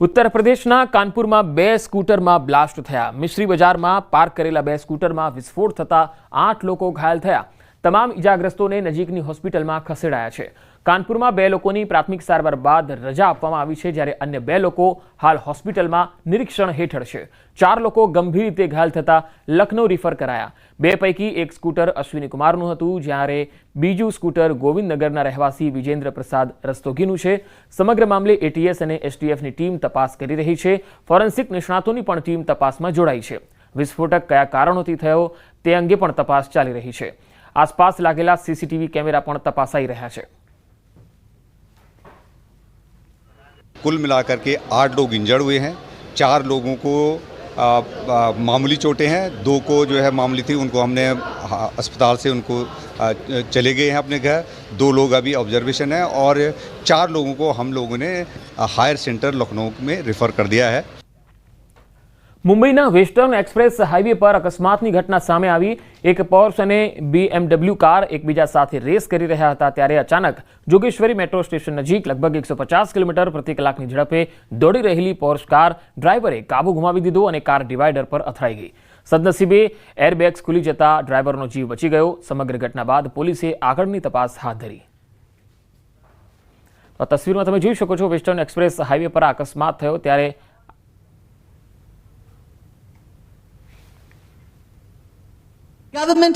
उत्तर प्रदेशना कानपुर में 2 स्कूटर में ब्लास्ट थया। मिश्री बजार में पार्क करेला 2 स्कूटर में विस्फोट थता 8 लोग घायल थया। तमाम इजाग्रस्तोने नजीकनी होस्पिटल में खसेड़ाया छे। कानपुर में 2 लोकोनी प्राथमिक सारवार बाद रजा आपवामां आवी छे, ज्यारे अन्य 2 लोको हाल होस्पिटल में निरीक्षण हेठळ छे। 4 लोको गंभीर रीते घायल थता लखनऊ रिफर कराया। 2 पैकी 1 स्कूटर अश्विनी कुमारनुं हतुं, ज्यारे बीजू स्कूटर गोविंदनगरना રહેવાસી विजेन्द्र प्रसाद रस्तोगीनुं छे। समग्र मामले एटीएस અને एसटीएफनी टीम तपास करी रही छे। फोरेन्सिक निष्णातोनी पण टीम तपासमां जोડાઈ છે। विस्फोटक कया कारणोथी थयो ते अंगे पण तपास चाली रही छे। आसपास लागेला सीसीटीवी कैमरा पण तपासाई रह्या छे। कुल मिलाकर के 8 लोग इंजर्ड हुए हैं। 4 लोगों को मामूली चोटें हैं। 2 को जो है मामूली थी, उनको हमने अस्पताल से उनको चले गए हैं अपने घर। 2 लोग अभी ऑब्जर्वेशन है और 4 लोगों को हम लोगों ने हायर सेंटर लखनऊ में रिफर कर दिया है। मुंबईना वेस्टर्न एक्सप्रेस हाईवे पर अकस्मातनी घटना सामे आवी। एक पोर्श અને BMW કાર એકબીજા સાથે રેસ કરી રહ્યા હતા ત્યારે અચાનક જોગેશ્વરી મેટ્રો સ્ટેશન નજીક લગભગ 150 કિલોમીટર પ્રતિ કલાકની ઝડપે દોડી રહેલી પોર્શ કાર ડ્રાઈવરે કાબુ ગુમાવી દીધો અને કાર ડિવાઈડર પર અથડાઈ ગઈ। સદનસીબે એરબેગ્સ ખુલી જતા ડ્રાઈવરનો જીવ બચી ગયો। સમગ્ર ઘટના બાદ પોલીસે આગળની તપાસ હાથ ધરી। તો તસવીરમાં તમે જોઈ શકો છો, વેસ્ટર્ન એક્સપ્રેસ હાઈવે પર અકસ્માત થયો ત્યારે Government